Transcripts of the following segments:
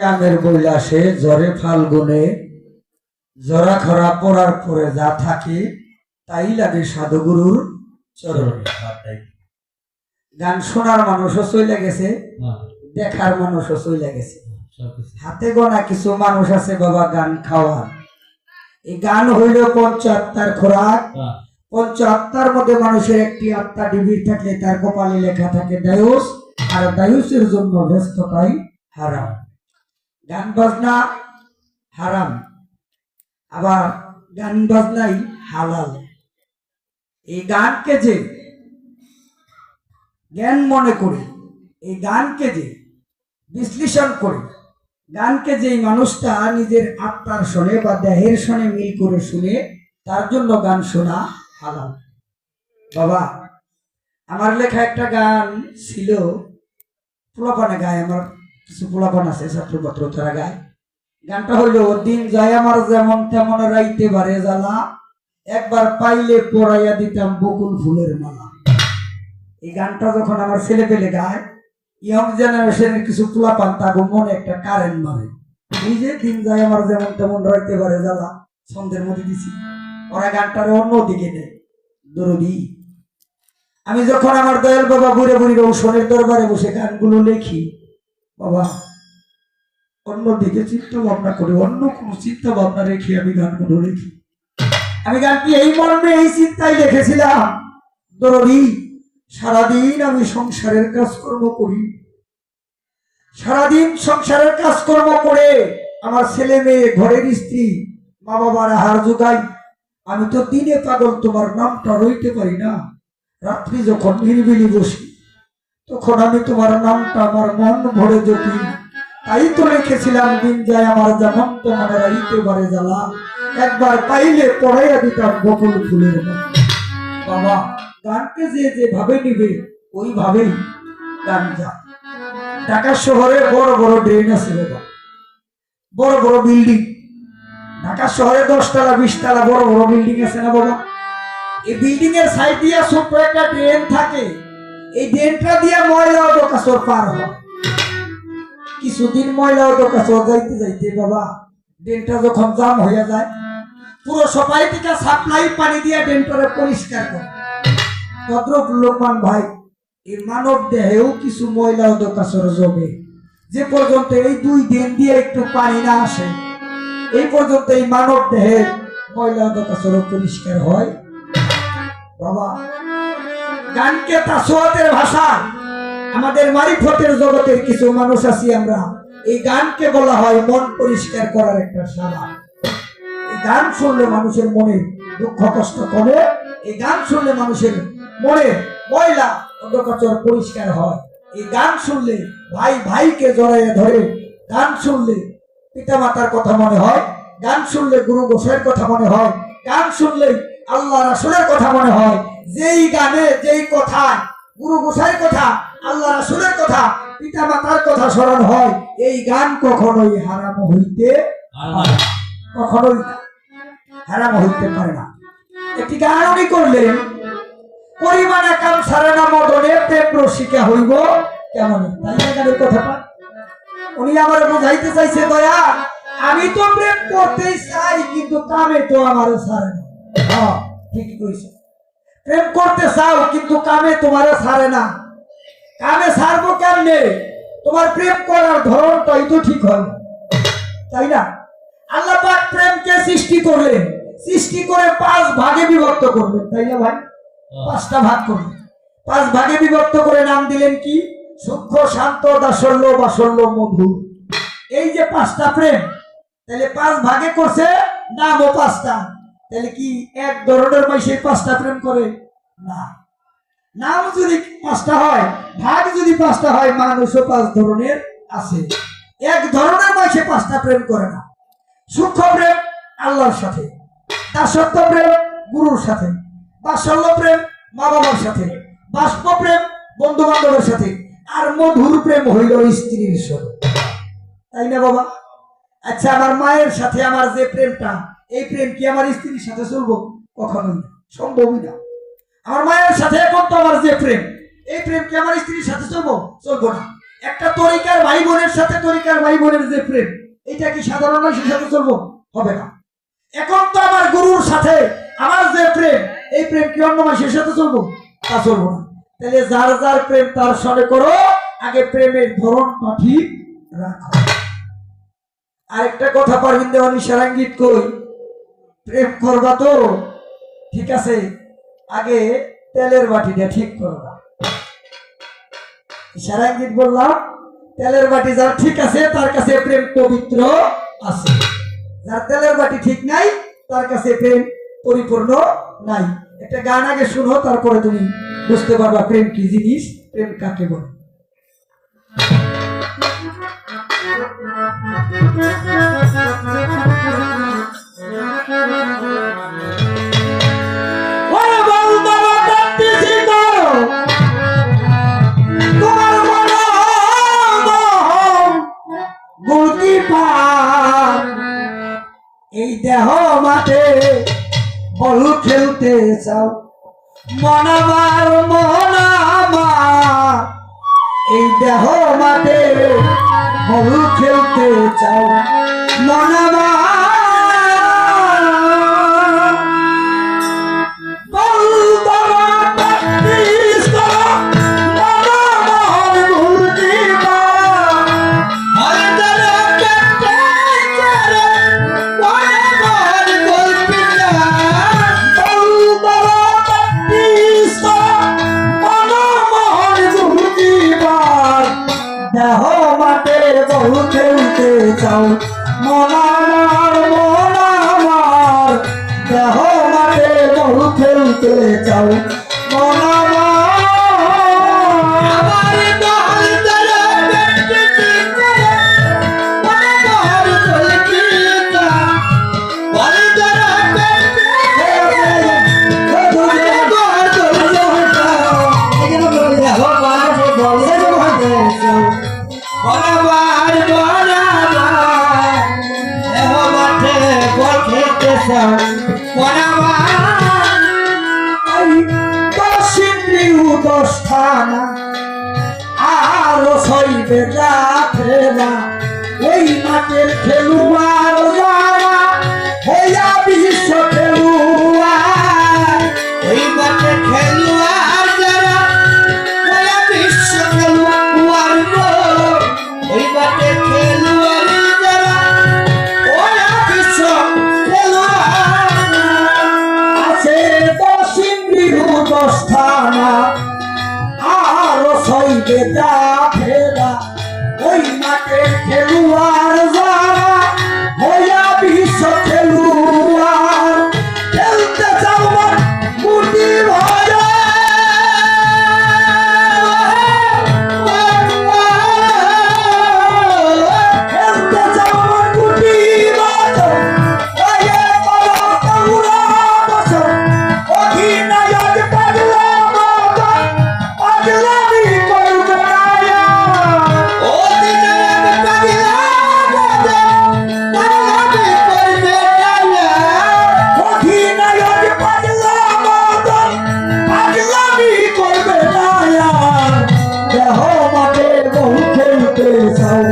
আমের কৈলাসে জ্বরে ফাল্গুনে জরা খরা পড়ার পরে যা থাকে তাই লাগে সাধুগুরুর চরণে। গান শোনার মানুষও চলে গেছে, দেখার মানুষও চলে গেছে। হাতে গোনা কিছু মানুষ আছে বাবা গান খাওয়ার। এই গান হইল পঞ্চ আত্মার খোরাক। পঞ্চ আত্মার মধ্যে মানুষের একটি আত্মা ডিবির থাকলে তার কপালে লেখা থাকে দায়ুস, আর দায়ুসের জন্য ব্যস্ততাই হারাম। গান বাজনা হারাম, আবার গান বাজনাই হালাল। এই গানকে যে জ্ঞান মনে করে, এই গানকে যে বিশ্লেষণ করে, গানকে যে মানুষটা নিজের আত্মার শোনে বা দেহের শোনে মিল করে শুনে, তার জন্য গান শোনা হালাল। বাবা, আমার লেখা একটা গান ছিল, পোলাপানে গায়, আমার কিছু পোলাপান আছে ছাত্রপত্র, তারা গায়। গানটা হইলো দিন যায় আমার যেমন তেমন রাইতে বারে জ্বালা, একবার পাইলে পরাইয়া দিতাম বকুল ফুলের মালা। এই গানটা যখন আমার ছেলে পেলে গায়, ইয়ং জেনারেশনের কিছু পোলাপান তাকে মনে একটা কারেন্ট মারে। এই যে দিন যায় আমার যেমন তেমন রাইতে বারে জ্বালা, ছন্দের মধ্যে দিছি, ওরা গানটার অন্য দিকে নেয় দরদি। আমি যখন আমার দয়াল বাবা বুড়ে বুড়ি রৌশনের দরবারে বসে গানগুলো লেখি, বাবা অন্যদিকে চিন্তা ভাবনা করি, অন্য কোনো চিন্তা ভাবনা রেখে আমি গানগুলো লিখি। আমি গানটি এই মর্মে এই চিন্তায় লিখেছিলাম, দরদি সারাদিন আমি সংসারের কাজকর্ম করি, সারাদিন সংসারের কাজকর্ম করে আমার ছেলে মেয়ে ঘরের স্ত্রী মা বাবার আহার যোগাই। আমি তো দিনে পাগল, তোমার নামটা রইতে পারি না। রাত্রি যখন নিরিবিলি বসি, তখন আমি তোমার নামটা আমার মন ভরে জপি। তাই তো লিখেছিলাম দিন যায় আমার যেমন তেমন রাইতে বারে জ্বালা, একবার পাইলে পড়াইয়া দিতাম বকুল ফুলের মালা। বাবা, গানকে যে যেভাবে নিবে ওইভাবেই গান যা। ঢাকা শহরে বড় বড় ড্রেন আছে বাবা, বড় বড় বিল্ডিং। ঢাকা শহরে 10 তলা 20 তলা বড় বড় বিল্ডিং আছে না বাবা? এই বিল্ডিং এর সাইড দিয়ে ছোট্ট একটা ড্রেন থাকে। এই ড্রেনটা দিয়ে ময়লা ও কাচর পার হয়। কিছুদিন ময়লা ও কাচর যাইতে যাইতে বাবা, ড্রেনটা যখন জাম হয়ে যায়, পুরো সবাই থেকে সাপ্লাই পানি দিয়ে ড্রেনটারে পরিষ্কার করে। ভদ্রক লোকমান ভাই, এই মানব দেহেও কিছু ময়লা ও কাচর জমে। যে পর্যন্ত এই 2 দিন দিয়ে একটু পানি না আসে, এই পর্যন্ত এই মানব দেহের ময়লা ও কাচর পরিষ্কার হয়। বাবা, গানকে তাসওয়াতের ভাষা, আমাদের মারিফতের জগতের কিছু মানুষ আছি আমরা, এই গানকে বলা হয় মন পরিষ্কার করার একটা শালা। এই গান শুনলে মানুষের মনে দুঃখ কষ্ট কমে, এই গান শুনলে মানুষের মনে ময়লা অন্ধকার পরিষ্কার হয়। এই গান শুনলে ভাই ভাইকে জড়াইয়া ধরে, গান শুনলে পিতা মাতার কথা মনে হয়, গান শুনলে গুরু গোসাইয়ের কথা মনে হয়, গান শুনলে আল্লাহ রাসূলের কথা মনে হয়। যেই গানে যেই কথা, গুরু গোসাইয়ের কথা, আল্লাহ রাসূলের কথা, পিতা মাতার কথা স্মরণ হয়, এই গান কখনোই হারাম হইতে পারে না, কখনোই হারাম হইতে পারে না। একটি গান উনি করলেন, পরিমাণে কাম সারে না মদনে প্রেম রসিকা হইব কেমন। তাই না গানের কথাটা উনি আমার বোঝাইতে চাইছে, দয়া আমি তো প্রেম করতেই চাই, কিন্তু কামে তো আমার সারে না। হ্যাঁ, ঠিকই কইছো, প্রেম করতে চাও কিন্তু কামে তোমার সারে না। কামে সারবো কেমনে? তোমার প্রেম করার ধরনটাই তো ঠিক হয়, তাই না? আল্লাহ পাক প্রেমকে সৃষ্টি করলেন, সৃষ্টি করে 5 ভাগে বিভক্ত করলেন, তাই না ভাই? 5টা ভাগ করলেন, 5 ভাগে বিভক্ত করে নাম দিলেন কি? সূক্ষ্ম, শান্ত, দাসল্য, বাসল্য, মধুর। এই যে 5টা প্রেম, তাহলে 5 ভাগে করছে, নামও 5টা। তাহলে কি এক ধরনের মানুষের 5টা প্রেম করে না? নাম যদি 5টা হয়, ভাগ যদি 5টা হয়, মানুষও 5 ধরনের আছে। এক ধরনের মানুষে 5টা প্রেম করে না। সূক্ষ্ম প্রেম আল্লাহর সাথে, দাসত্ব প্রেম গুরুর সাথে, বাৎসল্য প্রেম মা বাবার সাথে, বাষ্প প্রেম বন্ধু বান্ধবের সাথে, আর মধুর প্রেম হইল স্ত্রীর সাথে, তাই না বাবা? আচ্ছা, আমার মায়ের সাথে আমার যে প্রেমটা, এই প্রেম কি আমার স্ত্রীর সাথে চলবো? কখনোই না, সম্ভবই না। আমার মায়ের সাথে এখন তো আমার যে প্রেম, এই প্রেম কি আমার স্ত্রীর সাথে চলবো? চলবো না। একটা তরিকার ভাই বোনের সাথে তরিকার ভাই বোনের যে প্রেম, এটা কি সাধারণ মানুষের সাথে চলবো? হবে না। এখন তো আমার গুরুর সাথে আমার যে প্রেম, এই প্রেম কি অন্য মানুষের সাথে চলবো? তা চলবো না। তাহলে যার যার প্রেম তার সঙ্গে করো, আগে প্রেমের ধরনটা ঠিক রাখো। আরেকটা কথা পারবেন দেওয়ানি সারাঙ্গীত কই, প্রেম করবা তো ঠিক আছে, আগে তেলের বাটিটা ঠিক করবা। সারাঙ্গীত বললাম, তেলের বাটি যার ঠিক আছে তার কাছে প্রেম পবিত্র আছে, যার তেলের বাটি ঠিক নাই তার কাছে প্রেম পরিপূর্ণ নাই। একটা গান আগে শুনো, তারপরে তুমি বুঝতে পারবা প্রেম কি জিনিস, প্রেম কাকে বলে। এই দেহ মাঠে বল খেলতে চাও, মনাবার মনাবার, এই দেহ মাঠে বল খেলতে চাও মনাবার, বল ধরা প্র্যাকটিস করো, মনাবার ভুল দিবা, বল ধরা প্র্যাকটিস করো, মনাবার ভুল দিবা, বল ধরা প্র্যাকটিস করো, মনাবার ভুল দিবা, দেহ মাঠে বল খেলতে চাও মনাবার মনাবার, দেহ মাঠে বল খেলতে চাও মনাবার, আমার দল ধরা প্র্যাকটিস করো, মনাবার ভুল দিবা, বল ধরা প্র্যাকটিস করো, মনাবার ভুল দিবা, এখানে বলে দেহ মাঠে বল খেলতে চাও মনাবার মনাবার, দেহ মাঠে বল খেলতে চাও মনাবার, দশ ইন্দ্রিয় দশ থানা আরো ছয়বে ফেরা, ওই মাঠের খেলুয়ার যারা হইয়া বিশ্ব খেলুয়ার, ওই মাঠে খেলুয়ার যারা হইয়া বিশ্ব খেলুয়ার, ওই মাঠে খেলুয়ার যারা হইয়া বিশ্ব খেলুয়ার, আছে দশ ইন্দ্রিয় দশ থানা আরো ছয়বে ফেরা, ওই মাঠে খেলুয়ার যারা হইয়া বিশ্ব খেলুয়ার, খেলতে চাও মুটি ভরে, খেলতে চাও মুটি ভরে, ওয়ে বড় কৌরা বছর অধিনায়ক পাগলা মতন পাগলামি করবে না, অধিনায়ক পাগলা মতন পাগলামি করবে না, অধিনায়ক পাগলা মতন পাগলামি করবে না, দেহ মাঠে বহু খেলতে চাও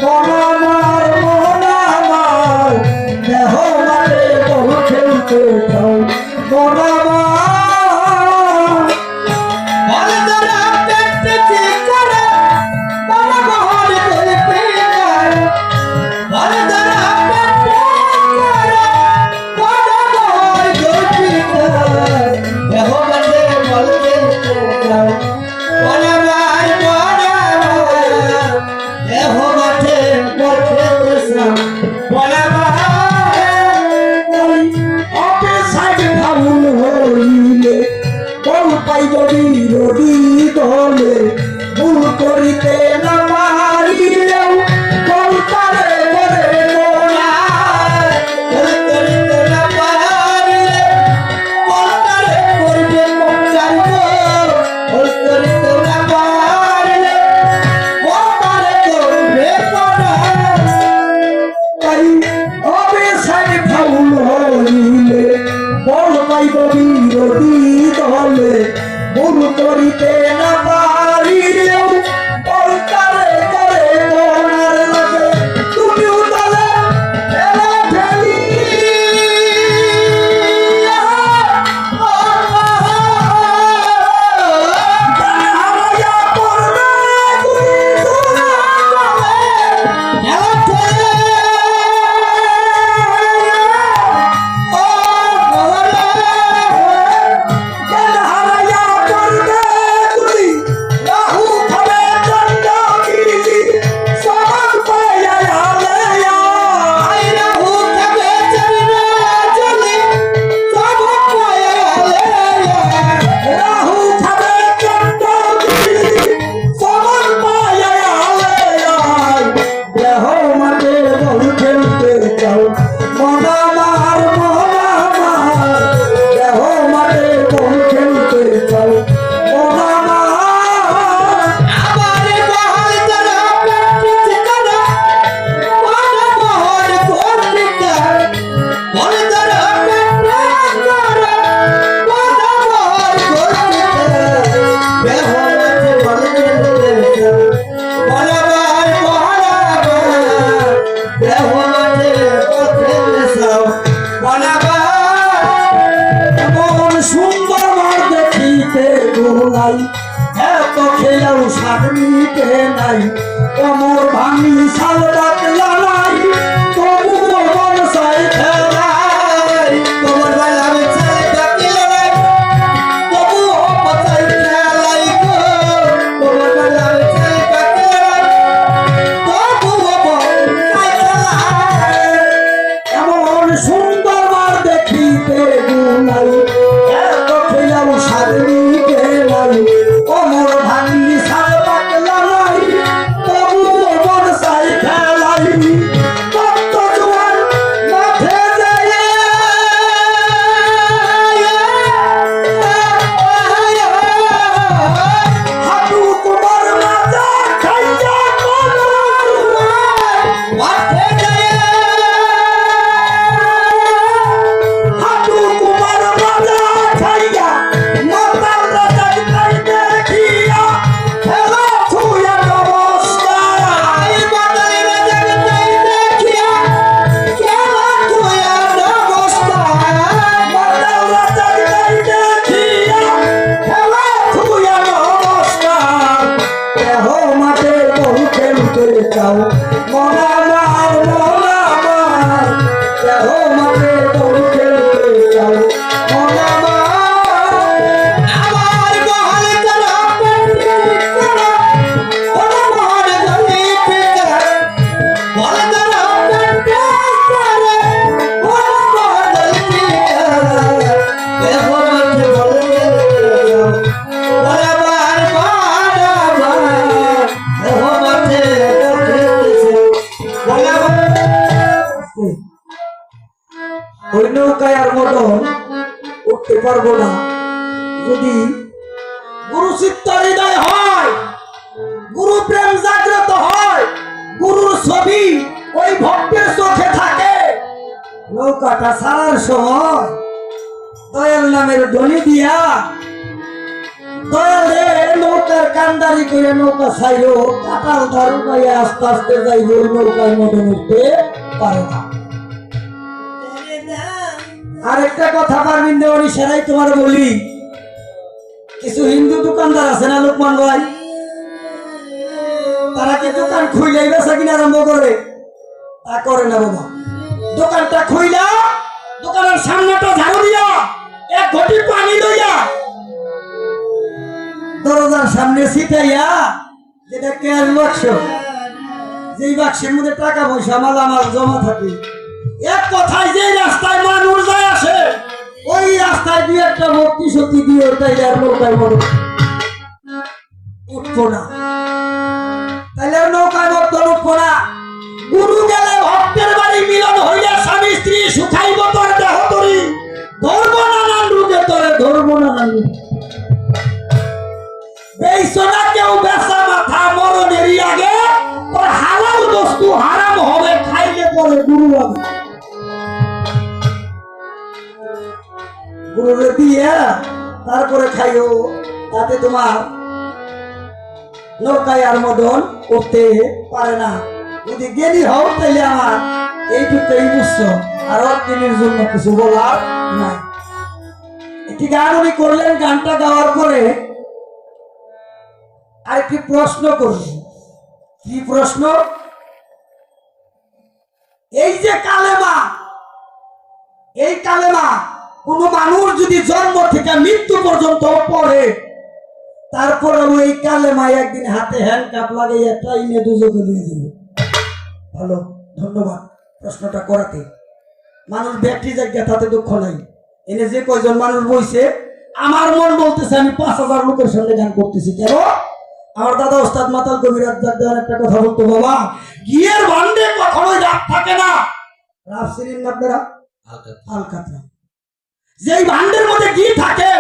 মনাবার মনাবার, দেহ মাঠে বহু খেলতে চাও মনাবার, বল ধরা প্র্যাকটিস করো, মনাবার ভুল দিবা, বল ধরা প্র্যাকটিস করো, মনাবার ভুল দিবা, দেহ মাঠে বল খেলতে চাও মনাবার মনাবার, দেহ মাঠে বল খেলতে চাও মনাবার, অপে সাইড ফাউল হইলে বল পাইব বিরোধী দলে, ভুল করিতে না পারিলেও বল পারে বলে মোড়ায়, ভুল করিতে না পারিলে বল পারে করবে চাইব, ভুল করিতে না পারিলে বল পারে করবে মোড়ায়, তাই হবে সাইড ফাউল হইলে বল পাইব বিরোধী দলে, ভুল করিতে না পারিলেও বল পারে চাও মন আমার দেহ মাঠে বল খেলতে চাও মন আমার এত খেলেও সাগরিতে নাই কোমর ভাঙি শাল ডাকলা নাই তবু মন চাই খেলাই কোমর ভাঙি শাল ডাকলা নাই তবু মন চাই খেলাই গো কোমর ভাঙি শাল ডাকলা নাই তবু মন চাই খেলাই এমন সুন্দর মার দেখিতে গুনাই এত খেলেও সাগরিতে নাই কোমর ভাঙি শাল ডাকলা নাই তবু মন চাই খেলাই কত জোয়ান মাঠে যায় হাঁটু তোমার মাজা খাইয়া মাঠে যায় হাঁটু তোমার মাজা খাইয়া মাতাল রাজাই খাই দেখিয়া খেলা ছুঁয়া নমস্কার মাতাল রাজাই খাই দেখিয়া খেলা ছুঁয়া নমস্কার মাতাল রাজাই খাই দেখিয়া খেলা ছুঁয়া নমস্কার দেহ মাঠে বহু খেলতে চাও মন আমার দেহ মাঠে বহু খেলতে চাও মন আমার বহাল করা বল ওই নৌকায় আর মতন উঠতে পারবো না যদি গুরু চিত্ত হৃদয় হয় গুরু প্রেম জাগ্রত হয় গুরুর ছবি ওই ভক্তের চোখে থাকে নৌকাটা ছাড়ার সময় দয়াল নামের ধ্বনি দিয়া দয়ালে নৌকার কান্দারি করে নৌকা ছাইলো কাটাল ধারু পাইয়া আস্তে আস্তে যাইব নৌকার মতন উঠতে পারে না আরেকটা কথা পারবিন দেওয়ানি সেরাই তোমার বলি কিছু হিন্দু দোকানদার আছে না লোকমান ভাই তারা কি দোকান খুইলাই বেচা কিনা আরম্ভ করে তা করে না বাবা দোকানটা খুইলা দোকানের সামনেটা ঝাড়ু দিয়া এক ঘটি পানি লইয়া দরজার সামনে ছিটাইয়া যেটা ক্যাশ বাক্স যেই বাক্সের মধ্যে টাকা পয়সা মালামাল জমা থাকে এক কথায় যে রাস্তায় মানুষ যায় আসে ওই রাস্তায় দিয়ে একটা ভক্তি সতী দিয়ে তাইলে আর নৌকায় মনে উঠবো না তাইলে নৌকায় মতো উঠবো না গুরু গেলে ভক্তের বাড়ি মিলন হইলে স্বামী স্ত্রী সুখাইব তোর দেহ তরি ধর্ম নানান রূপে তোরে ধর্ম নানান বেইসনা কেউ বেচা মাথা মরণেরই আগে তোর হালাল বস্তু হারাম হবে খাইলে পরে গুরু হবে গুরুরে দিয়ে তারপরে খাইও তাতে তোমার নৌকায় আর মদন করতে পারে না যদি জ্ঞানী হও তাহলে আমার এইটুকুই বুঝছো আর অজ্ঞানীর জন্য কিছু বলার নাই একটি গান উনি করলেন গানটা গাওয়ার পরে আরেকটি প্রশ্ন করলেন কি প্রশ্ন এই যে কালেমা এই কালেমা কোন মানুষ যদি জন্ম থেকে মৃত্যু পর্যন্ত পড়ে তারপরে ওই কালেমায় একদিন হাতে হ্যান্ডকাপ লাগাইয়া ট্রাইনে দুজকে নিয়ে যাবে ভালো ধন্যবাদ প্রশ্নটা করাতে মানুষ ব্যাটারি জায়গা তাতে দুঃখ নাই এনে যে কয়জন মানুষ বইছে আমার মন বলতেছে আমি 5000 লোকের সঙ্গে গান করতেছি কেন আমার দাদা ওস্তাদ মাতাল কবিরাজ দেওয়ার একটা কথা বলতো বাবা গিয়ের ভান্ডে কখনোই রাত থাকে না রাব চিনেন না আপনারা? আলকাতরা। যেই ভান্ডের মধ্যে ঘি থাকে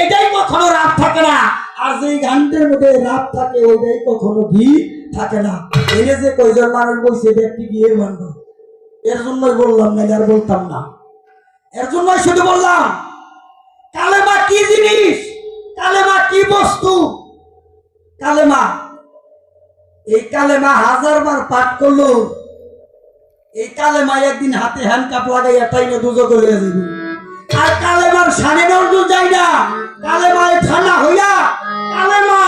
এটাই কখনো রাব থাকে না, আর যেই ঘান্টের মধ্যে রাব থাকে ওইটাই কখনো ঘি থাকে না। এনে যে কয়জন মানুষ বলছে ব্যক্তি ঘিয়ের ভান্ড, এর জন্যই বললাম, না আর বলতাম না। এর জন্যই শুধু বললাম কালেমা কি জিনিস, কালেমা কি বস্তু। কালেমা, এই কালেমা 1000 বার পাঠ করলো, এই কালেমা একদিন হাতে হ্যান্ডকাপ লাগাইয়া টাইনে দুজকে লইয়া যাবে। আর কালেমার সাড়ে নজর যায় না, কালেমায় ঠান্ডা হইয়া কালেমা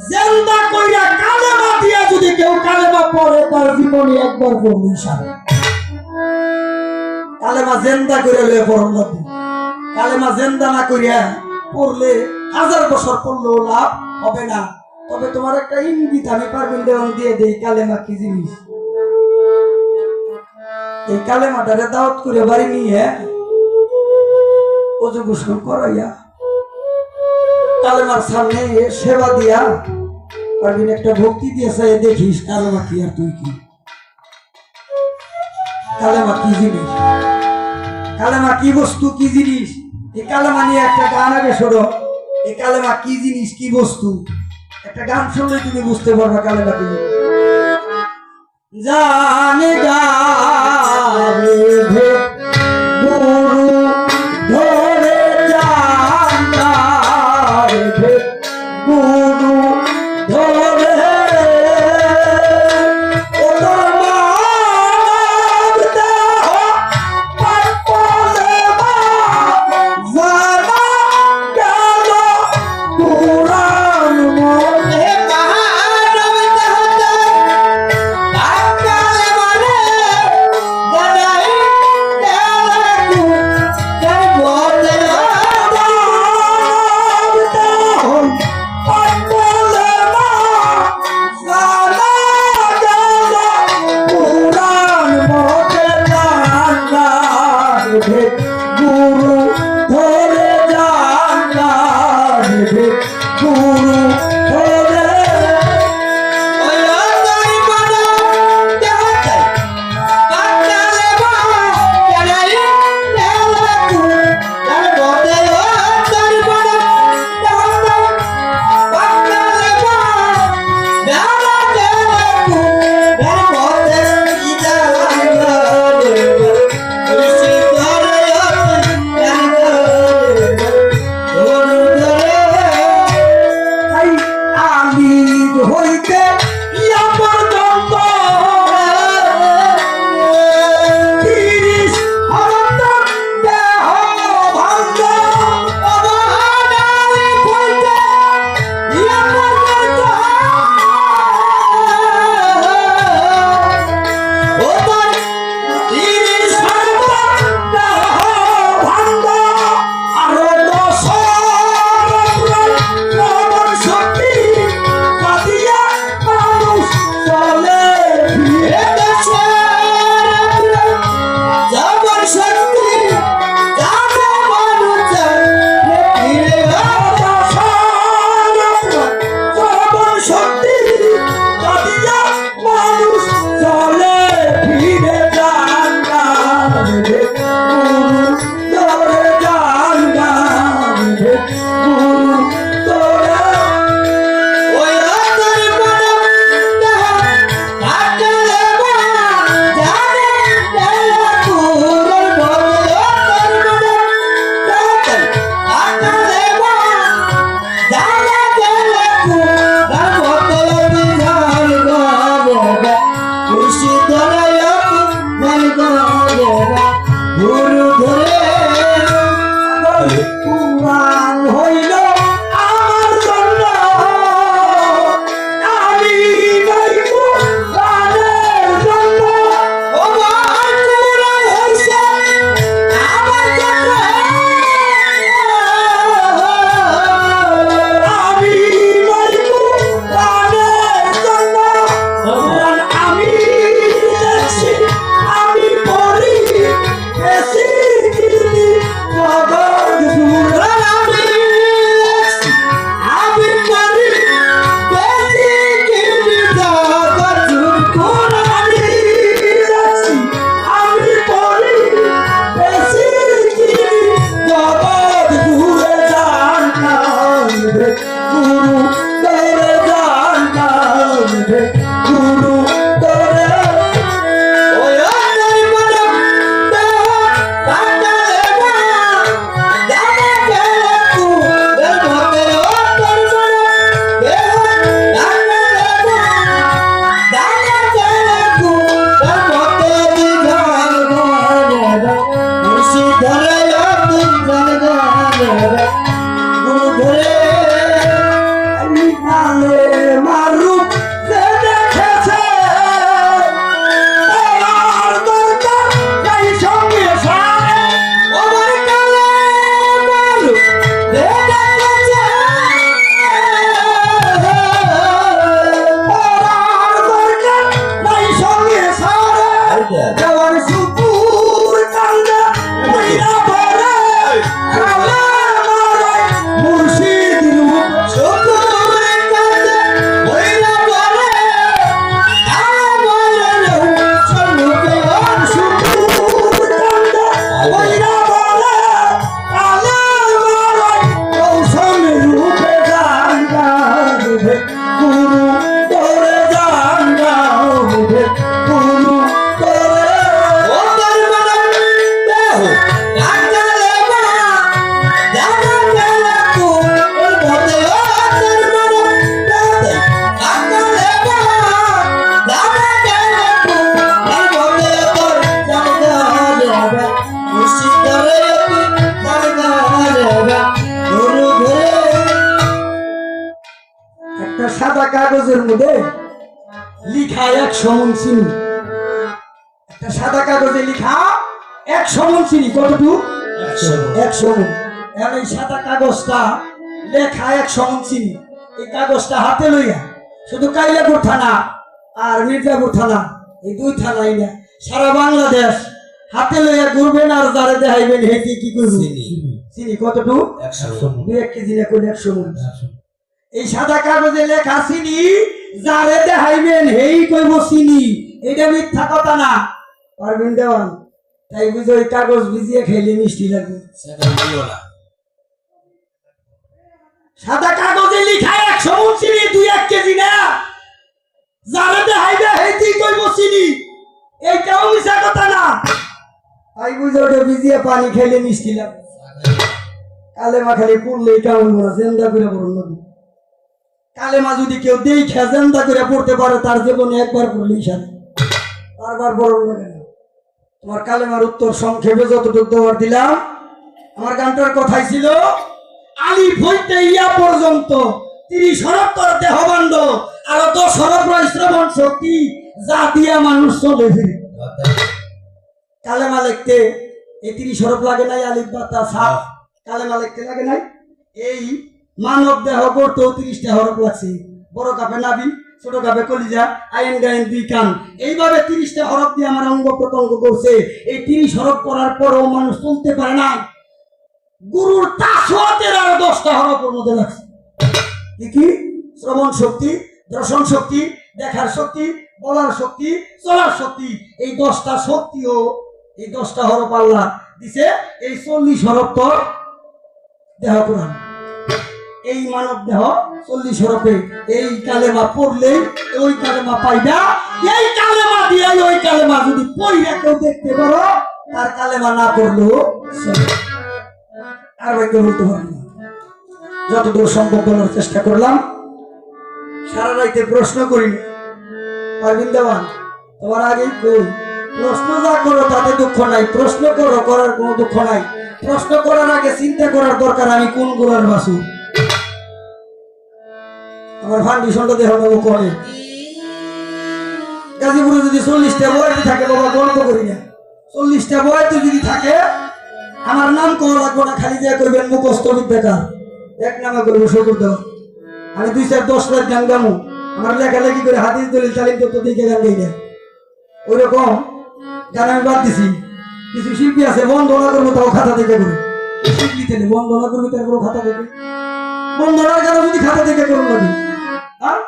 জিন্দা কইরা কালেমা দিয়া যদি কেউ কালেমা পড়ে তার জীবনে একবার পড়বে সারা। কালেমা জিন্দা করে লইয়া পড়ন লাগবে। কালেমা জিন্দা না করিয়া পড়লে 1000 বছর পড়লেও লাভ হবে না। তবে তোমার একটা ইঙ্গিত আমি পারবেন দেওয়ান দিয়ে দেই, কালেমা কি জিনিস। এই কালেমাটারে দাওয়াত করে বাড়ি নিয়ে ওযু গোসল করাইয়া কালেমার সামনে সেবা দিয়া পারবেন একটা ভক্তি দিয়েছে, দেখিস কালেমা কি আর তুই কি। কালেমা কি জিনিস, কালেমা কি বস্তু, কি জিনিস। এই কালেমা নিয়ে একটা গান আগে শোনো। এই কালেমা কি জিনিস কি বস্তু, একটা গান শুনলে তুমি বুঝতে পারবা কালেমা কি জিনিস। জানে গাবে গুরু ধরে জানতার গুরু ধরে দেওয়ার সুপুর কান্দা কইরা বলে কালে মারে মুর্শিদ রূপ সুপুর কান্দা কইরা বলে আমার চলুকের সুপুর কান্দা কইরা বলে কালে মারে কৌশল রূপে জানগা গুরু তোরে জানগা গুরু তোরে ও তোর মনে দেহ আকালে মা জানগা তু ওর বদলে তোর মনে দেহ আকালে মা জানগা তু ওর বদলে তোর জানগা রে মুর্শিদরে জানগা রে গুরু ঘরে একটা সাদা কাগজের মধ্যে লিখা 100 মণ চিনি একটা সাদা কাগজে লিখা 100 মণ চিনি কতটুকু 100 মণ এখন এই সাদা কাগজটা লেখা 100 মণ চিনি এই কাগজটা হাতে লইয়া শুধু কাইলাপুর থানা আর মির্জাপুর থানা এই দুই থানাই না সারা বাংলাদেশ হাতে লইয়া ঘুরবেন আর যারে দেখাইবেন হেঁটে কি করবেন চিনি কতটুকু 100 মণ 2 কেজি না করে 100 মণ এই সাদা কাগজে লেখা চিনি যারে দেখাইবেন হেই কইব চিনি এটা মিথ্যা কথা না পারবেন দেওয়ান তাই বুঝো ওই কাগজ ভিজিয়ে খেলে মিষ্টি লাগবে সাদা কাগজে লিখা 100 মণ চিনি 2-1 কেজি না যারে দেখাইবে হেই কইব চিনি এইটাও মিথ্যা কথা না তাই বুঝো ওটা ভিজিয়ে পানি খেলে মিষ্টি লাগবে কালেমা খালি পড়লে কেমন না জেন্দা করে পড়ুন নবী কালেমা যদি কেউ দেখে জেন্দা করে পড়তে পারে তার জীবনে একবার পড়লেই সারে বারবার পড়ুন লাগে না তোমার কালেমার উত্তর সংক্ষেপে যতটুকু দেওয়ার দিলাম আমার গানটার কথাই ছিল আলিফ হইতে ইয়া পর্যন্ত 30 হরফ তোর দেহবান্ড আর 10 হরফ রয় শ্রবণ শক্তি যা দিয়া মানুষ চলে ফিরে কালেমা লিখতে এই 30 হরফ লাগে নাই আলিফ বা তা সাফ কালেমা লিখতে লাগে নাই এই মানব দেহ করতে 30টা হরফ লাগছে বড় কাপে নাভি ছোট কাপে কলিজা আইন গাইন 2 কান এইভাবে 30টা হরফ দিয়ে আমার অঙ্গ প্রত্যঙ্গ করছে এই 30 হরফ করার পরেও মানুষ চলতে পারে না গুরুর তাসওয়াতের আর 10টা হরফ ওর মধ্যে লাগছে কি শ্রবণ শক্তি দর্শন শক্তি দেখার শক্তি বলার শক্তি চলার শক্তি এই 10টা শক্তিও এই 10টা হরফ আল্লাহ দিছে এই 40 হরফ তো দেহ কোরআন এই মানব দেহ 40 হরফে এই কালেমা পড়লে ওই কালেমা পাইবা এই কালেমা দিয়ে ওই কালেমা যদি পড়িয়া কেউ দেখতে পারো তার কালেমা না পড়লেও আর ভাই বলতে পারবো না যতদূর সম্ভব বলার চেষ্টা করলাম সারা রাইতে প্রশ্ন করিনি পারবেন দেওয়ান তোমার আগেই কই প্রশ্ন যা করো তাতে দুঃখ নাই প্রশ্ন করো করার কোনো দুঃখ নাই প্রশ্ন করার আগে চিন্তা করার দরকার আমি কোন গোলার বাসু আমার ফাউন্ডেশনটা দেখো বাবু করে গাজীপুরে যদি 40টা বয়স থাকে বাবা গল্প করি না 40টা বয়স যদি থাকে আমার নাম করা লাগবে না খালি যা করবেন মুখস্থ বিদ্যাকার এক নামে করবো শকুর দেওয়া আমি 2-4-10 রাত গান গামু আমার লেখালেখি করে হাদিস দলিল তালিম তত্ত্ব দিকে গান গাই না ওই রকম গান আমি বাদ দিছি কিছু শিল্পী আছে বন্দনা করবো তাও খাতা দেখে করে শিল্পী তেলে বন্দনা করবি তারপর খাতা দেখে বন্দনার গান যদি খাতা দেখে করুন লাগি হ্যাঁ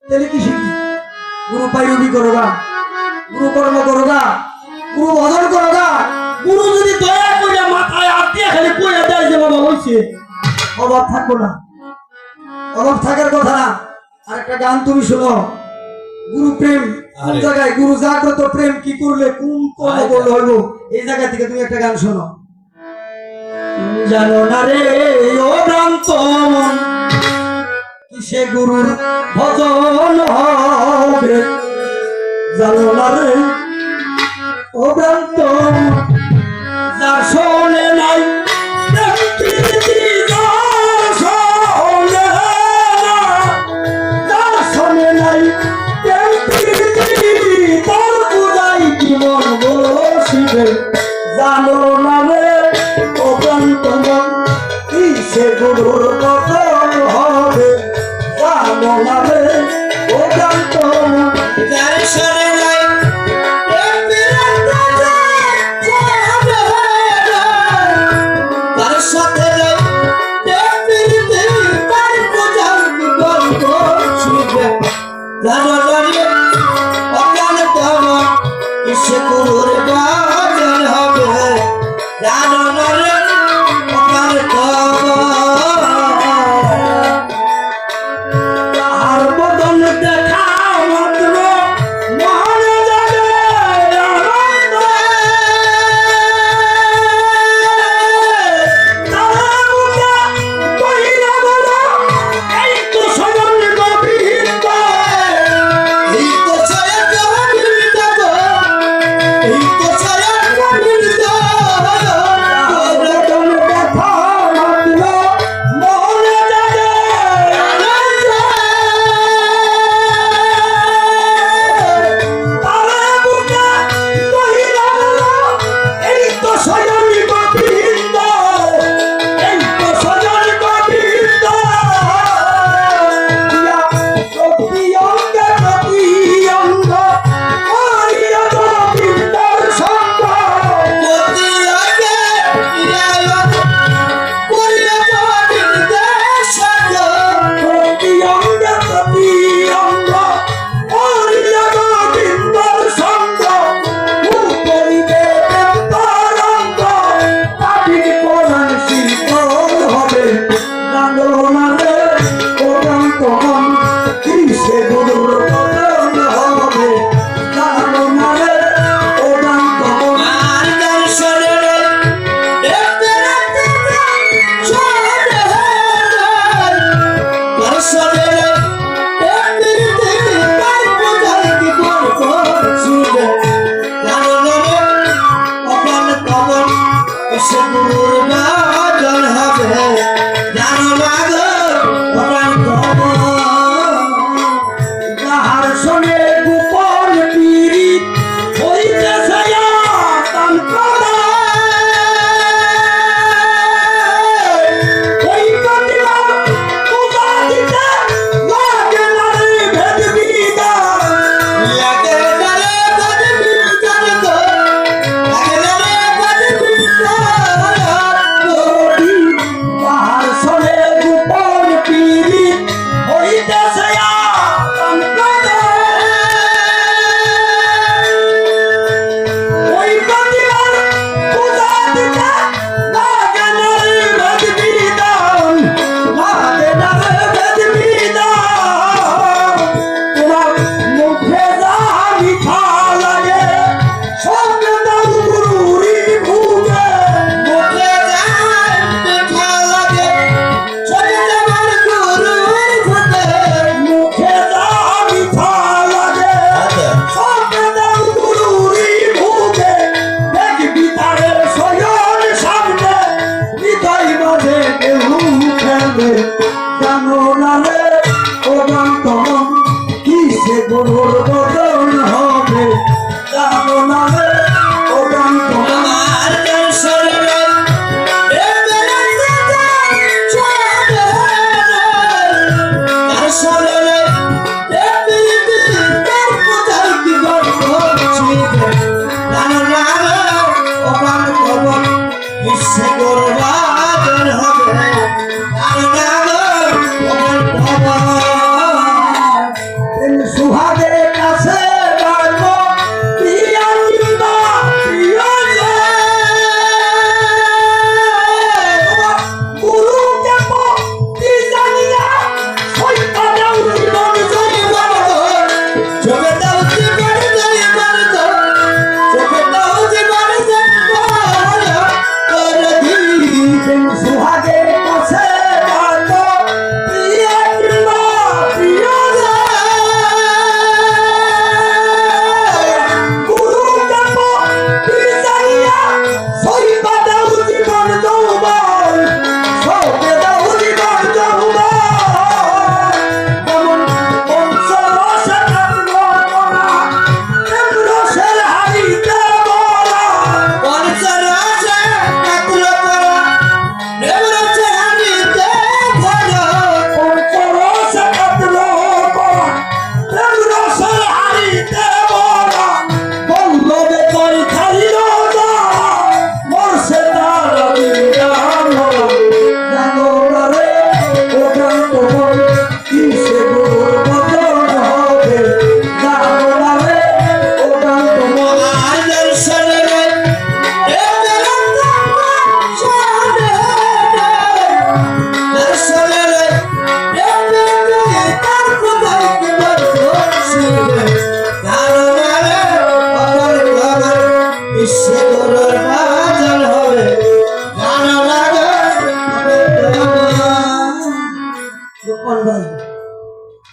তাহলে কি শিখবি গুরু পাইরবি করো গা গুরু কর্ম করো গা গুরু ভজন করো গা গুরু যদি দয়া করে মাথায় হাত দিয়ে খালি কইয়া দেয় যে বাবা হইছে অভাব থাকবো না অভাব থাকার কথা না আর একটা গান তুমি শোনো গুরু প্রেম কোন জায়গায় গুরু জাগ্রত প্রেম কি করলে কোন কর্ম করলে হইব এই জায়গা থেকে তুমি একটা গান শোনো জানো না রে ও ভ্রান্ত মন কিসে গুরুর ভজন হবে জানো না রে ও ভ্রান্ত যা শোনে নাই জানো না রে ও প্রান্ত কিসে গুরুর বদন হবে জানো না রে ও প্রান্ত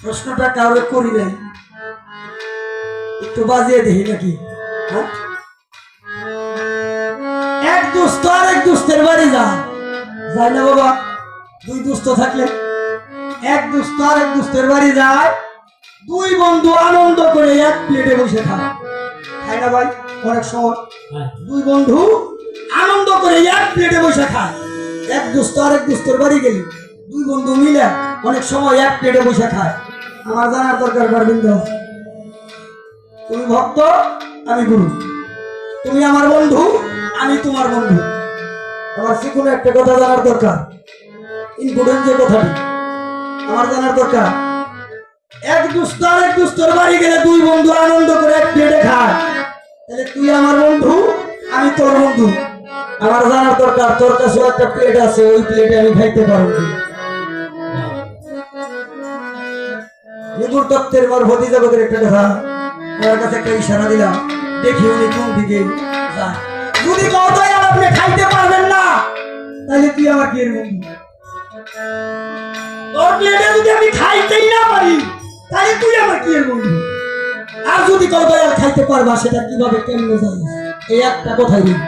প্রশ্নটা কারো করি নাই, একটু বাজিয়ে দেখি নাকি। হ্যাঁ, দুস্থ আর এক দুস্থের বাড়ি যায় যায় না বাবা? দুই দুস্থ থাকলে এক দুস্থ আর এক দুস্থের বাড়ি যায়, দুই বন্ধু আনন্দ করে এক প্লেটে বসে খায়, খায় না ভাই? অনেক সময় দুই বন্ধু আনন্দ করে এক প্লেটে বসে খায়। এক দুস্থ আর এক দুস্থের বাড়ি গেলি দুই বন্ধু মিলে অনেক সময় এক প্লেটে বসে খায়। আমার জানার দরকার পারবিন্দ, তুমি ভক্ত আমি গুরু, তুমি আমার বন্ধু আমি তোমার বন্ধু। আমার যে কোনো একটা কথা জানার দরকার, ইম্পর্টেন্ট যে কথাটি আমার জানার দরকার। এক দুস্থ আর এক দুস্থর বাড়ি গেলে দুই বন্ধু আনন্দ করে এক প্লেটে খায়, তাহলে তুই আমার বন্ধু আমি তোর বন্ধু। আমার জানার দরকার তোর কাছে একটা প্লেট আছে, ওই প্লেটে আমি খাইতে পারবো। নিগুড় তত্ত্বের মার ভতি জগতের একটা কথা, ওর কাছে একটা ইশারা দিলাম, দেখি উনি কোন দিকে যায়। যদি কতই আর আপনি খাইতে পারবেন না, তাহলে তুই আমার কি এর বন্ধু? তোর প্লেটে যদি আমি খাইতেই না পারি, তাহলে তুই আমার কি এর বন্ধু? আর যদি কতই আর খাইতে পারবা, সেটা কিভাবে কেমনে জানিস? এই একটা কথাই দিই,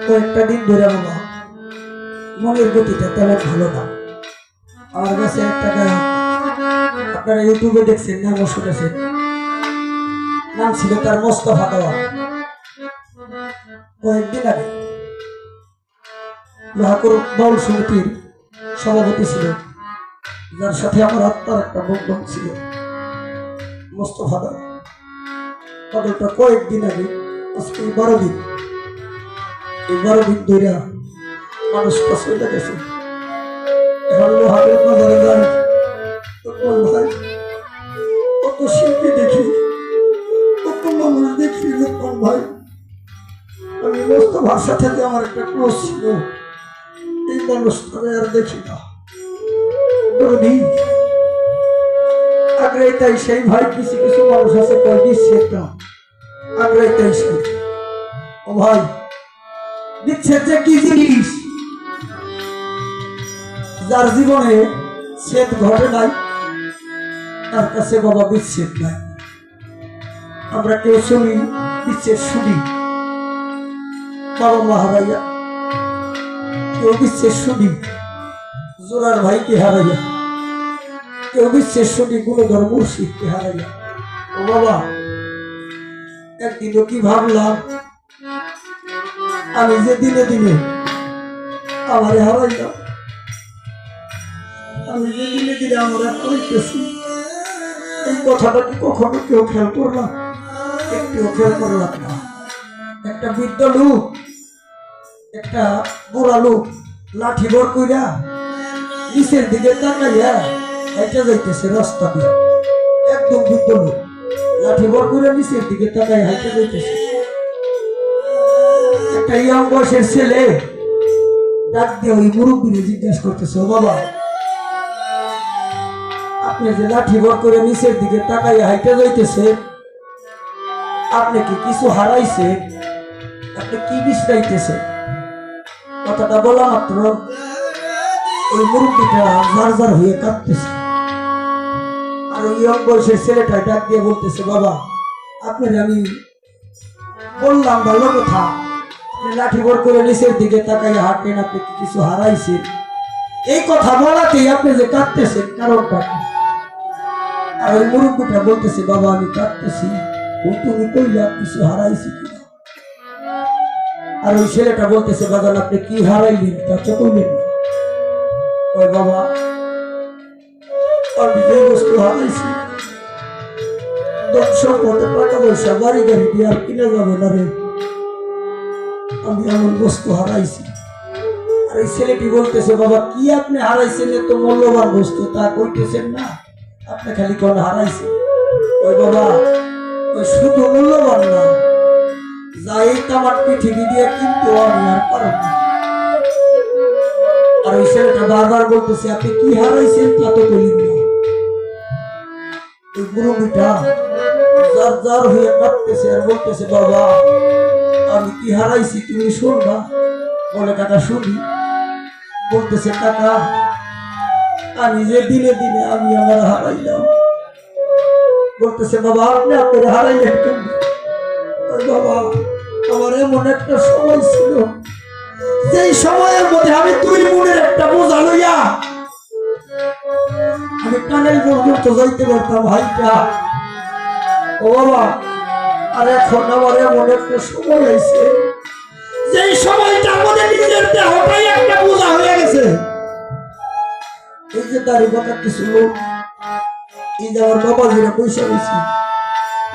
কয়েকটা দিন ধরে বাবা মনের গতিটা তেমন ভালো না। আমার কাছে একটা গায়ক, আপনারা ইউটিউবে দেখছেন, নামও শুনেছেন, নাম ছিল তার মোস্তফা দেওয়া। কয়েকদিন আগে লোহাকুর বাউল সমিতির সভাপতি ছিল, যার সাথে আমার আত্মার একটা বন্ধন ছিল, মোস্তফা দেওয়া। তাদেরটা কয়েকদিন আগে, আজকে 12 দিন, এই 12 দিন ধরে মানুষ কষ্ট গেছে। এখন লোহাকুর বাজারে যাই, ভাই কত শিল্পী দেখি, কত মানুষ দেখি, লোকমান ভাই আমি মোস্তফার সাথে যে আমার একটা ক্লোজ ছিল, এই মানুষটাকে আর দেখি না। আগ্রহ তাই সেই ভাই, কিছু কিছু মানুষ আছে কয় বিচ্ছেদ না, আগ্রহ তাই সেই। ও ভাই বিচ্ছেদ যে কি জিনিস, যার জীবনে ছেদ ঘটে নাই তার কাছে বাবা বিচ্ছেদ নাই। আমরা কেউ শুনি বিচ্ছেদ, শুনি বাবা মা হারাইয়া, কেউ বিচ্ছেদ শুনি জোরার ভাইকে হারাইয়া, কেউ বিচ্ছেদ শুনি গুণধর মুর্শিদকে হারাইয়া। ও বাবা একদিনও কি ভাবলাম আমি যে দিনে দিনে আমারে হারাইলাম, আমি যে দিনে দিনে আমার হারাইতেছি, এই কথাটা কি কখনো কেউ খেয়াল করলাম? একটিও খেয়াল করলাম না। একটা বৃদ্ধ লোক, একটা বুড়া লোক লাঠি ভর কইরা নিচের দিকে তাকাইয়া হেঁটে যাইতেছে রাস্তা দিয়ে। একদম বৃদ্ধ লোক লাঠি ভর কইরা নিচের দিকে তাকাই হেঁটে যাইতেছে। একটা ইয়াং বয়সের ছেলে ডাক দিয়ে ওই মুরব্বীরে জিজ্ঞাসা করতেছে, ও বাবা, আপনি যে লাঠি ভর করে নিচের দিকে তাকাইয়া হাইটে যাইতেছে, আপনি কি কিছু হারাইছে? আপনি কি বিশ্রাইতেছে? কথাটা বলা মাত্র ওই মুরব্বীটা ঝারঝার হয়ে কাঁদতেছে। আর ওই ইয়ং বয়সের ছেলেটা ডাক দিয়ে বলতেছে, বাবা, আপনার আমি বললাম ভালো কথা, আপনি লাঠি ভর করে নিচের দিকে তাকাইয়া হাঁটেন, আপনি কি কিছু হারাইছেন? এই কথা বলাতেই আপনি যে কাঁদতেছেন কারণটা কি? আর ওই মুরব্বীটা বলতেছে, বাবা, আমি কাঁদতেছি তুমি কইলা কিছু হারাইছি কিনা। আর ওই ছেলেটা বলতেছে, বাবা, আপনি কি হারাইলেন তা তো কইলেন। ওই বাবা, আমি যে বস্তু হারাইছি, সম্পদ, টাকা পয়সা, বাড়ি গাড়ি দিয়ে আর কিনে যাবে না রে, আমি এমন বস্তু হারাইছি। আর এই ছেলেটি বলতেছে, বাবা, কি আপনি হারাইছেন? এত মূল্যবান বস্তু তা কইতেছেন না, আপনি খালি কোন হারাইছেন। ওই বাবা, ওই শুধু মূল্যবান না, যাই আমার পৃথিবী দিয়ে কিন্তু আমি আর পারব না। আর ওই ছেলেটা বারবার বলতেছে, আপনি কি হারাইছেন তা তো বলি না। ওই মুরব্বীটা যার যার হয়ে কাঁদতেছে আর বলতেছে, বাবা, আমি কি হারাইছি তুমি শুনবা? বলে, কাকা শুনি। বলতেছে, কাকা, আমি যে দিনে দিনে আমি আমার হারাইলাম। বলতেছে, বাবা, আপনি আপনার হারাইলেন কেন? বাবা, আমার এমন একটা সময় ছিল, যেই সময়ের মধ্যে আমি তুই মনের একটা বোঝা লইয়া আমি টানেল পর্যন্ত যাইতে পারতাম ভাইটা। ও বাবা, আর এখন আমার এমন একটা সময় হয়েছে, যেই সময়টার মধ্যে নিজের দেহটাই একটা বোঝা হয়ে গেছে। এই যে দাঁড়িয়ে বাঁকা কিছু লোক, এই যে আমার বাবাজিরা পয়সা হয়েছে,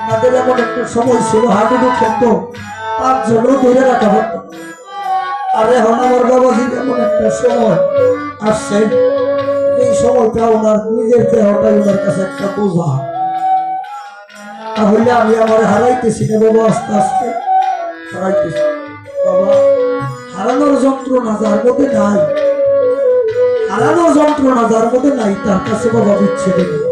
তাদের এমন একটা সময় ছিল, হাঁটুটু খেত 5 জনও ধরে রাখা হতো। আর এখন আমার বাবাজির এমন একটা সময় আসছে, এই সময়টা ওনার নিজের দেহটাই ওনার কাছে একটা বোঝা। তাহলে আমি আমার হারাইতেছি না বাবা, আস্তে আস্তে হারাইতেছি। বাবা, হারানোর যন্ত্রণা যার মধ্যে নাই, হারানোর যন্ত্রণা যার মধ্যে নাই, তার কাছে বাবা বিচ্ছেদ নেই।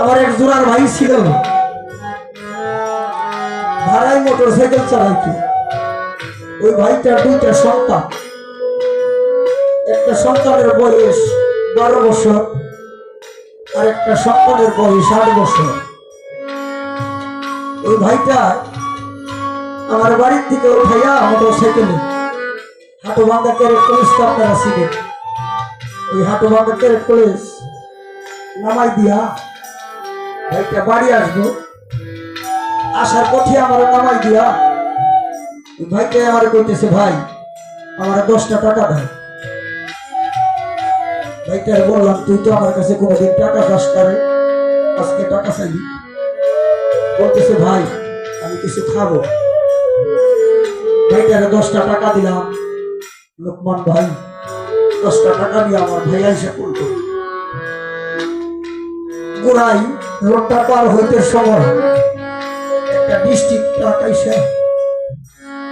আমার এক জোড়ার ভাই ছিল, ভাড়ায় মোটর সাইকেল চালাইতো। ওই ভাইটার 2টা সন্তান, একটা সন্তানের বয়স 12 বছর আর একটা সন্তানের বয়স 8 বছর। ওই ভাইটা আমার বাড়ির থেকে উঠাইয়া মোটর সাইকেলে হাটুভাঙ্গা ক্যারেট কলেজ, আপনারা ছিলেন, ওই হাটুভাঙ্গা ক্যারেট কলেজ নামাই দিয়া ভাইটা বাড়ি আসবো। আসার পথে আমার নামাই দিয়া ভাইটা আমার কইতেছে, ভাই, আমার 10টা টাকা দেয়। ভাইটার বললাম, তুই তো আমার কাছে কোনোদিন টাকা চাষ করে, আজকে টাকা চাইবি? বলতেছে, ভাই, আমি কিছু খাবো। ভাইটারে 10টা টাকা দিলাম। লোকমান ভাই 10টা টাকা দিয়ে আমার ভাই আইসা করতো। গোড়াই রোডটা পার হইতে সময় একটা ডিস্ট্রিক্ট ট্রাক আইসা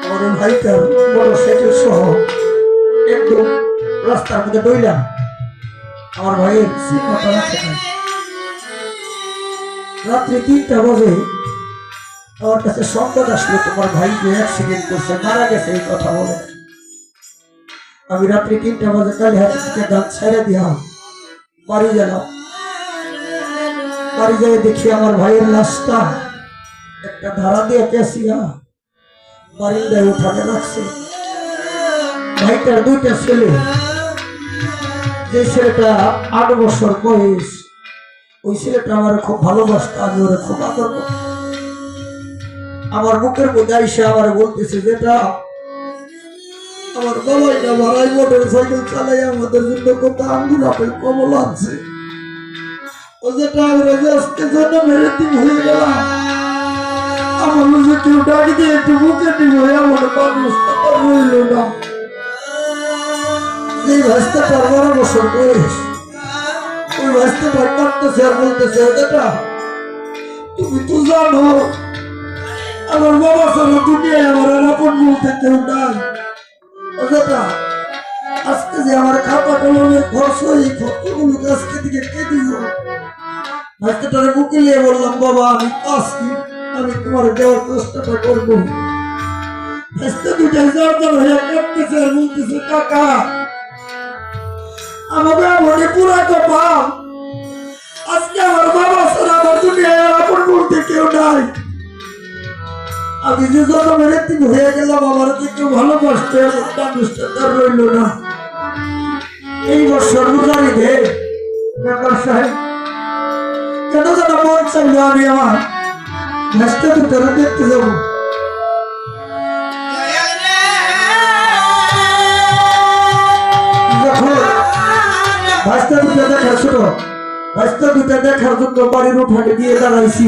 আমার ভাইটার বড় সাইকেল সহ একদম রাস্তার মধ্যে ডইলাম। আমার ভাইয়ের রাত্রি 3টা বাজে আমার কাছে সংবাদ আসলো, তোমার ভাইকে অ্যাক্সিডেন্ট করছে, মারা গেছে, এই কথা বলে। আমি রাত্রি 3টা বাজে কালী হাতে থেকে গাছ ছেড়ে দিয়া বাড়ি গেলাম। বাড়ি যেয়ে দেখি আমার ভাইয়ের লাশটা একটা ধারা দিয়ে কেসিয়া বারিন্দায় উঠানে রাখছে। ভাইটার 2টা ছেলে, যে ছেলেটা 8 বছর বয়স, ওই ছেলেটা আমার খুব ভালোবাসতো, আমি ওরা খুব আদর করতাম। আমার বুকের মধ্যে আইসা আমার বলতেছে, যেটা আমার বাবাইটা ভাড়াই মোটর সাইকেল চালাই আমাদের জন্য কত আঙ্গুর আপেল কমল আছে, ও যেটা আমরা আজকে জন্য মেরে দিন হয়ে গেলাম, আমার যে কেউ ডাকি দিয়ে একটু বুকে দিব, আমার মানুষ রইল না। যে ভাইস্তাটার 12 বছর বয়স, ওই ভাইস্তাটা কাঁদতেছে আর বলতেছে, যেটা তুমি তো জানো আমার বাবা ছাড়া দুনিয়ায় আমার আপন বলতে কেউ নাই। অযথা আজকে যে আমার খাতা কলমের খরচ এই খরচগুলো আজকে দিকে কে দিব? ভাইস্তাটারে বুকে নিয়ে বললাম, বাবা আমি আসছি, আমি তোমার দেওয়ার চেষ্টাটা করবো। ভাইস্তা দুটাই জর্জর হয়ে কাঁদতেছে আর বলতেছে, কাকা আমাকে মনে পুরা কপাল, আজকে আমার বাবা ছাড়া আমার দুনিয়ায় আপন বলতে কেউ নাই। আমি যে জন্মের এতিম হয়ে গেলাম, আমার যে কেউ ভালোবাসতে মানুষটা তার রইল না। এই বছর রোজারি দে ব্যাপার সাহেব, কেন যেন মন চাইলো আমি আমার ভাইস্তা দুটারে দেখতে যাবো। ভাইস্তা দুটা দেখার ছোট ভাইস্তা দুটা দেখার জন্য বাড়ির উঠানে গিয়ে দাঁড়াইছি।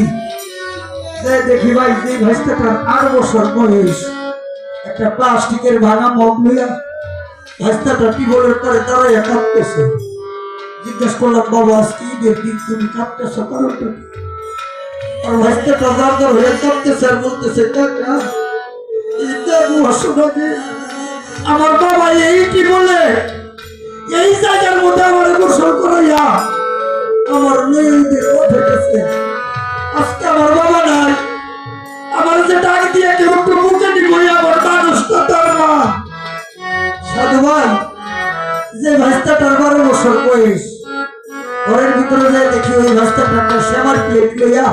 দেখি ভাই যে ভাইস্তাটার 8 বছর বয়স, একটা প্লাস্টিকের ভাঙা মগ লইয়া ভাইস্তাটা টিবলের পরে দাঁড়াইয়া কাঁদতেছে। জিজ্ঞেস করলাম, বাবা আজকে ঈদের দিন তুমি কাঁদতেছ কারণটা কি? আর ভাইস্তাটা দাঁড় হয়ে কাঁদতেছে আর বলতেছে, কাকা ঈদের বছর আগে আমার বাবা এইটি বলে এই জায়গার মধ্যে আমার গোসল করাইয়া আমার মেয়েদের পথে গেছে। আজকে আমার বাবা নাই, আমার যে ডাক দিয়ে কেউ একটু মুখে নিব আমার মানুষটা তার মা। সাধু ভাই যে ভাইস্তাটার 12 বছর বয়স, ঘরের ভিতরে যায় দেখি ওই ভাইস্তাটা শ্যামার প্লেট লইয়া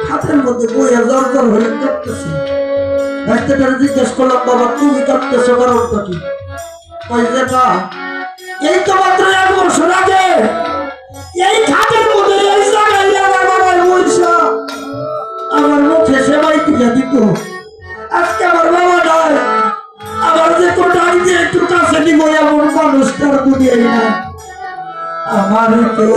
হাতের মধ্যে বইয়া জ্বর জ্বর হয়ে কাঁদতেছে। ভাইস্তাটার জিজ্ঞেস করলাম, বাবা তুমি কাঁদতেছ কারণটা কি? কই যে না, এই তো মাত্র 1 বছর আগে এই খাটের মধ্যে এই জায়গায় আমার বাবার পয়সা আমার মুখে সেবাই তুলে দিত। আজকে আমার বাবা নাই, আমার যে কোটাই দিয়ে একটু কাছে নিব এমন মানুষটার দুনিয়ায় না। আমার কেউ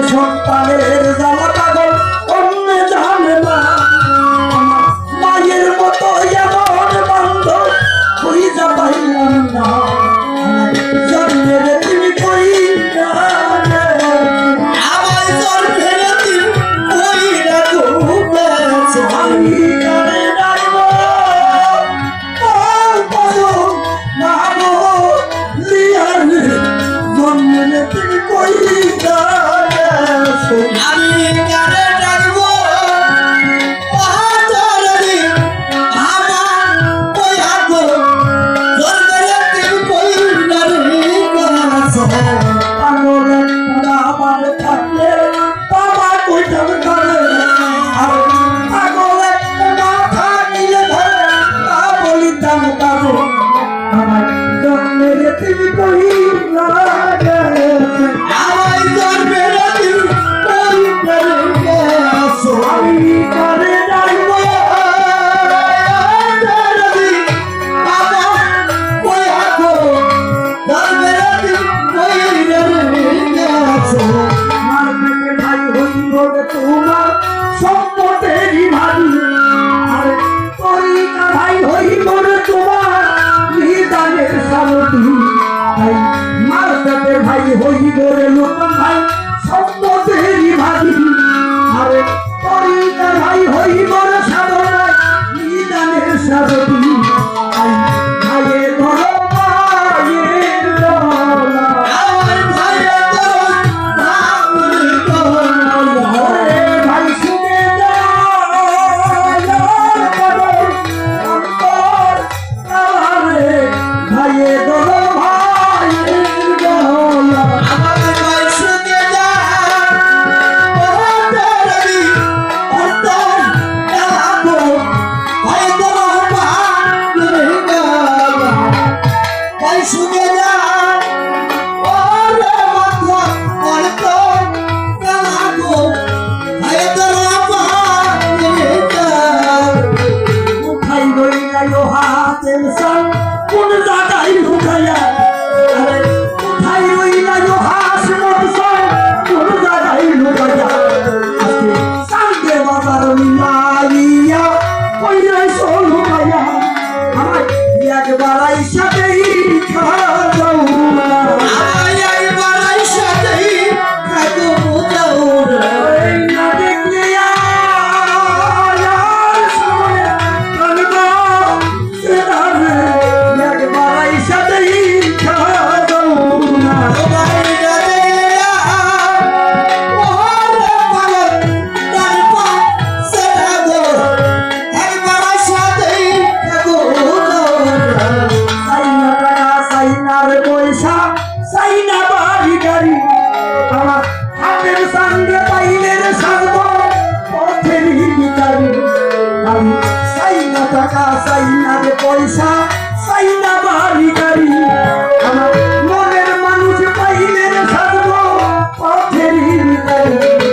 সন্তানের জ্বালা পাগল অন্য জানে না আমার মায়ের মতো এমন বান্ধব খুঁজে পাইলাম না আমার জন্মের তুমি কই না আমার জন্মের দিন কইরা ঘুমেছে আমি কারে ডাইব না গো লিয়ারে জন্মের তুমি কই না আমি কারে ডাকবো বাহাদুরি আমার কইয়া গো জন্মের দিন কইরা ঘুমেছে পাগল আমার থাকলে বাবা কইতাম করে আর পাগল না থাকিলে ধরে না বলিতাম কারো আমার জন্মের তুমি কই না আমার জন্মের দিন কইরা ঘুমেছে আমি করে যাইব আমার থেকে ভাই হইব রে তোমার সম্পদের ভাবি আর তরিকা ভাই হইব রে তোমার নিদানের সারথি ভাই মার থেকে ভাই হইব রে লোকন ভাই সম্পদের ভাবি আর তরিকা ভাই হইব রে সাধনা নিদানের সারথি ভাই ভাইয়ের ধরো মায়ের ধরো ওরে ভাই শুনে ভাইয়ে দোলো ভাইয়ের দোলা উঠাই রইলা হাতের সাল কোন জায়গায় লুকাইয়া আরে উঠাই রইলা হাস মত সাল কোন জায়গায় লুকাইয়া আজকে সাঙ্গে বাবার মিলাইয়া কইরাই সোল লুকাইয়া আমার একবার আইসা দেই খাওয়া এই না দেখলে আর সময় কালবা সেদারে একবার আইসা দেই খাওয়া সাইনা টাকা সাইনার পয়সা সাইনা বাড়ি গাড়ি আমার হাতের সঙ্গে পাইলের সাজব পথের ভিখারি আমি সাইনা টাকা সাইনার পয়সা সাইনা বাড়ি গাড়ি আমার মনের মানুষ পাইলের সাজব পথের ভিখারি